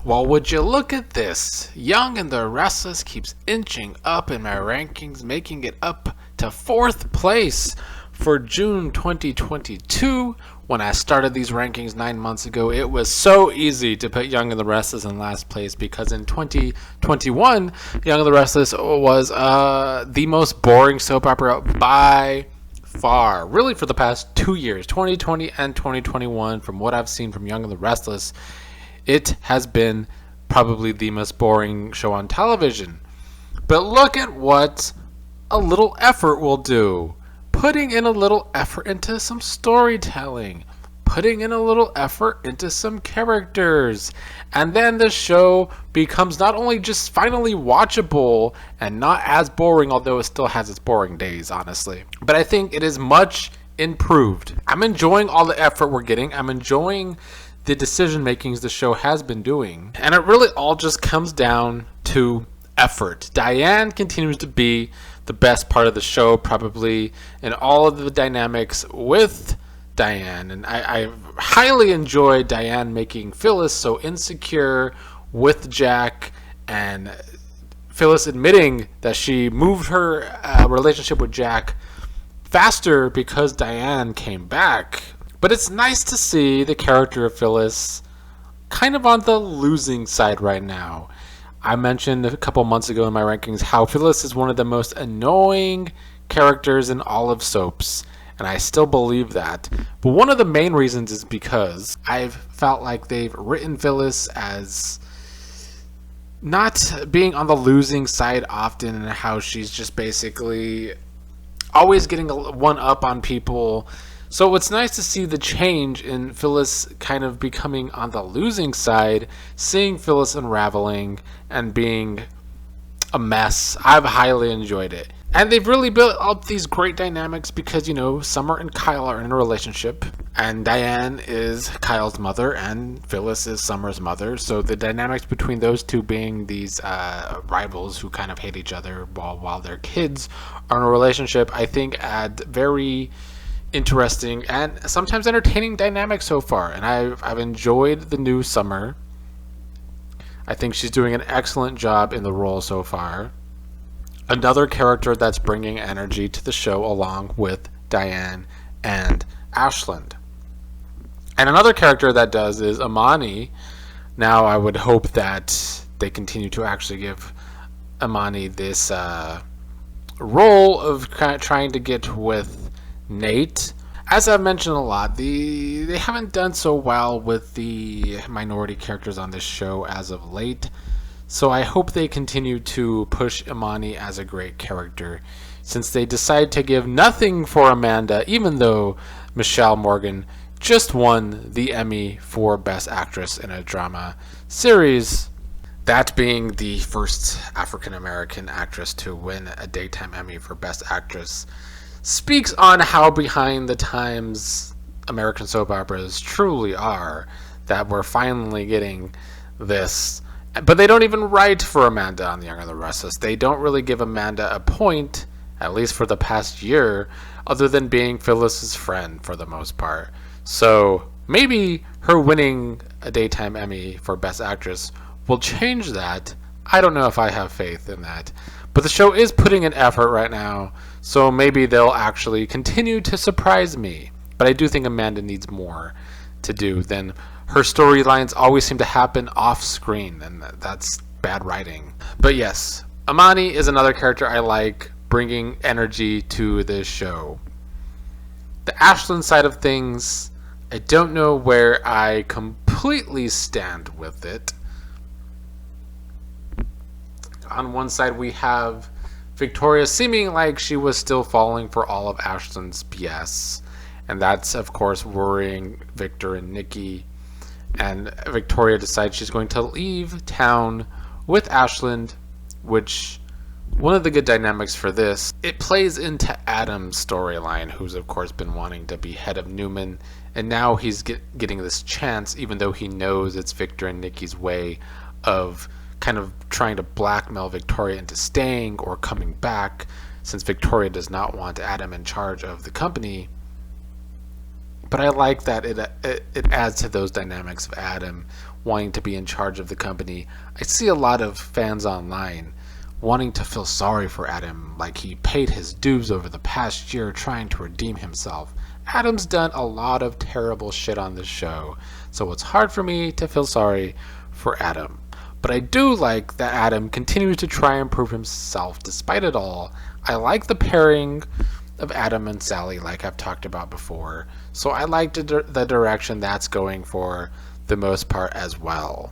Well, would you look at this? Young and the Restless keeps inching up in my rankings, making it up to 4th place for June 2022. When I started these rankings 9 months ago, it was so easy to put Young and the Restless in last place because in 2021, Young and the Restless was the most boring soap opera by far. Really, for the past 2 years, 2020 and 2021, from what I've seen from Young and the Restless, it has been probably the most boring show on television. But look at what a little effort will do. Putting in a little effort into some storytelling. Putting in a little effort into some characters. And then the show becomes not only just finally watchable and not as boring, although it still has its boring days, honestly. But I think it is much improved. I'm enjoying all the effort we're getting. I'm enjoying the decision makings the show has been doing. And it really all just comes down to effort. Diane continues to be the best part of the show, probably, in all of the dynamics with Diane. And I highly enjoy Diane making Phyllis so insecure with Jack, and Phyllis admitting that she moved her relationship with Jack faster because Diane came back. But it's nice to see the character of Phyllis kind of on the losing side right now. I mentioned a couple months ago in my rankings how Phyllis is one of the most annoying characters in all of soaps, and I still believe that. But one of the main reasons is because I've felt like they've written Phyllis as not being on the losing side often, and how she's just basically always getting one up on people. So it's nice to see the change in Phyllis kind of becoming on the losing side, seeing Phyllis unraveling and being a mess. I've highly enjoyed it. And they've really built up these great dynamics because, Summer and Kyle are in a relationship, and Diane is Kyle's mother and Phyllis is Summer's mother. So the dynamics between those two being these rivals who kind of hate each other while their kids are in a relationship, I think add very interesting and sometimes entertaining dynamic so far, and I've enjoyed the new Summer. I think she's doing an excellent job in the role so far. Another character that's bringing energy to the show along with Diane and Ashland. And another character that does is Amani. Now I would hope that they continue to actually give Amani this role of kind of trying to get with Nate. As I've mentioned a lot, they haven't done so well with the minority characters on this show as of late. So I hope they continue to push Imani as a great character, since they decide to give nothing for Amanda, even though Michelle Morgan just won the Emmy for Best Actress in a Drama Series. That being the first African American actress to win a daytime Emmy for Best Actress speaks on how behind the times American soap operas truly are, that we're finally getting this. But they don't even write for Amanda on The Young and the Restless. They don't really give Amanda a point, at least for the past year, other than being Phyllis's friend for the most part. So maybe her winning a daytime Emmy for Best Actress will change that. I don't know if I have faith in that. But the show is putting an effort right now, so maybe they'll actually continue to surprise me. But I do think Amanda needs more to do than her storylines always seem to happen off screen, and that's bad writing. But yes, Amani is another character I like, bringing energy to this show. The Ashland side of things, I don't know where I completely stand with it. On one side we have Victoria seeming like she was still falling for all of Ashland's BS, and that's of course worrying Victor and Nikki. And Victoria decides she's going to leave town with Ashland, which one of the good dynamics for this, it plays into Adam's storyline, who's of course been wanting to be head of Newman, and now he's getting this chance, even though he knows it's Victor and Nikki's way of kind of trying to blackmail Victoria into staying or coming back, since Victoria does not want Adam in charge of the company. But I like that it adds to those dynamics of Adam wanting to be in charge of the company. I see a lot of fans online wanting to feel sorry for Adam, like he paid his dues over the past year trying to redeem himself. Adam's done a lot of terrible shit on this show, so it's hard for me to feel sorry for Adam. But I do like that Adam continues to try and prove himself despite it all. I like the pairing of Adam and Sally, like I've talked about before, so I like the direction that's going for the most part as well.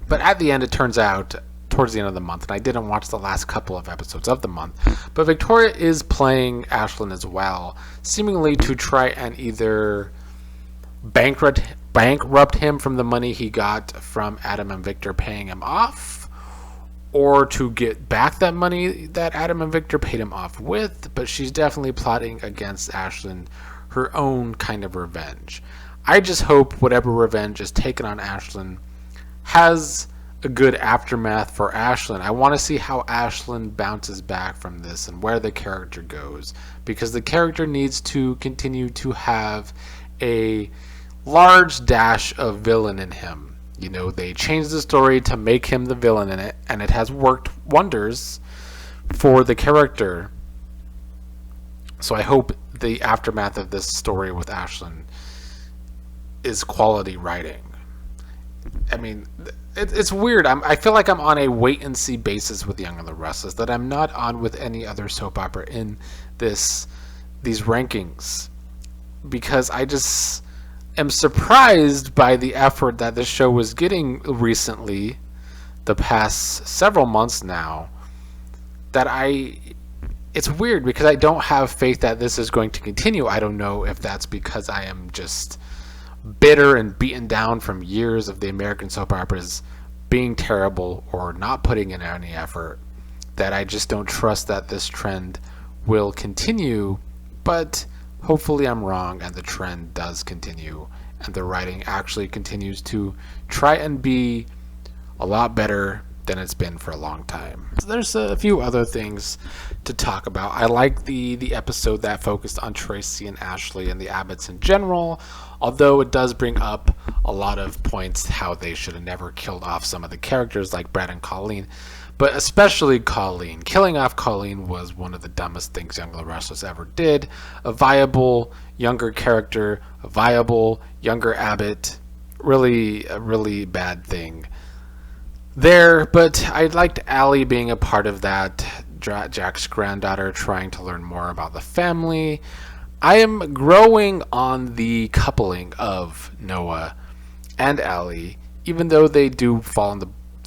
But at the end, it turns out, towards the end of the month, and I didn't watch the last couple of episodes of the month, but Victoria is playing Ashlyn as well, seemingly to try and either bankrupt him from the money he got from Adam and Victor paying him off, or to get back that money that Adam and Victor paid him off with, but she's definitely plotting against Ashlyn, her own kind of revenge. I just hope whatever revenge is taken on Ashlyn has a good aftermath for Ashlyn. I want to see how Ashlyn bounces back from this and where the character goes, because the character needs to continue to have a large dash of villain in him. You know, they changed the story to make him the villain in it, and it has worked wonders for the character. So I hope the aftermath of this story with Ashlyn is quality writing. I mean, it's weird. I feel like I'm on a wait-and-see basis with Young and the Restless that I'm not on with any other soap opera in these rankings, because I just am surprised by the effort that this show was getting recently, the past several months now, it's weird because I don't have faith that this is going to continue. I don't know if that's because I am just bitter and beaten down from years of the American soap operas being terrible or not putting in any effort, that I just don't trust that this trend will continue. But hopefully I'm wrong and the trend does continue and the writing actually continues to try and be a lot better than it's been for a long time. So there's a few other things to talk about. I like the episode that focused on Tracy and Ashley and the Abbotts in general, although it does bring up a lot of points how they should have never killed off some of the characters like Brad and Colleen, but especially Colleen. Killing off Colleen was one of the dumbest things Young and the Restless ever did. A viable younger character, a viable younger Abbott, really a really bad thing there. But I liked Allie being a part of that, Jack's granddaughter trying to learn more about the family. I am growing on the coupling of Noah and Allie, even though they do fall on the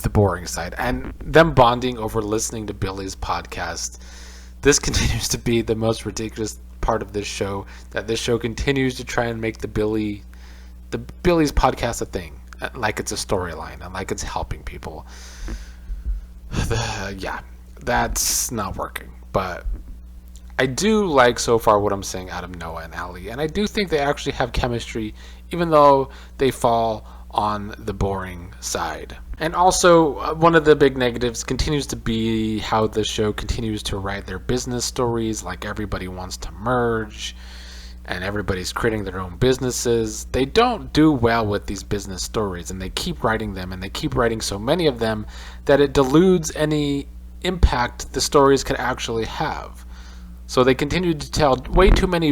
boring side, and them bonding over listening to Billy's podcast. This continues to be the most ridiculous part of this show, that this show continues to try and make the Billy's podcast a thing, like it's a storyline and like it's helping people. Yeah, that's not working. But I do like so far what I'm seeing out of Noah and Allie, and I do think they actually have chemistry, even though they fall on the boring side. And also, one of the big negatives continues to be how the show continues to write their business stories, like everybody wants to merge and everybody's creating their own businesses. They don't do well with these business stories, and they keep writing them, and they keep writing so many of them that it deludes any impact the stories could actually have. So they continue to tell way too many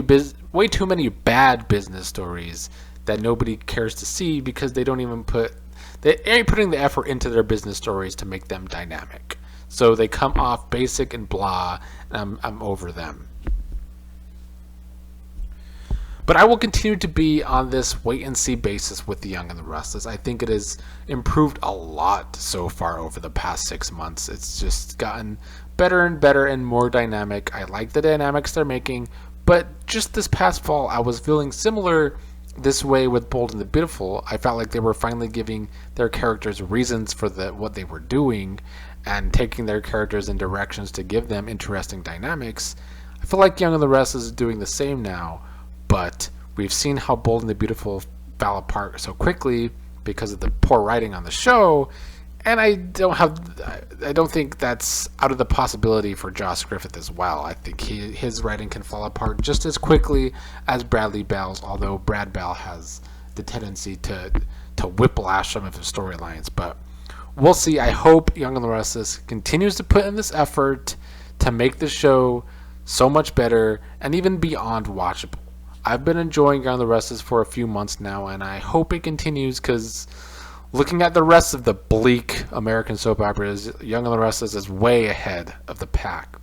bad business stories that nobody cares to see, because they ain't putting the effort into their business stories to make them dynamic. So they come off basic and blah, and I'm over them. But I will continue to be on this wait-and-see basis with The Young and the Restless. I think it has improved a lot so far over the past 6 months. It's just gotten better and better and more dynamic. I like the dynamics they're making, but just this past fall, I was feeling similar this way with Bold and the Beautiful. I felt like they were finally giving their characters reasons for what they were doing and taking their characters in directions to give them interesting dynamics. I feel like Young and the Restless is doing the same now, but we've seen how Bold and the Beautiful fell apart so quickly because of the poor writing on the show, and I don't think that's out of the possibility for Josh Griffith as well. I think his writing can fall apart just as quickly as Bradley Bell's, although Brad Bell has the tendency to whiplash some of his storylines. But we'll see. I hope Young and the Restless continues to put in this effort to make the show so much better and even beyond watchable. I've been enjoying Young and the Restless for a few months now, and I hope it continues, because looking at the rest of the bleak American soap operas, Young and the Restless is way ahead of the pack.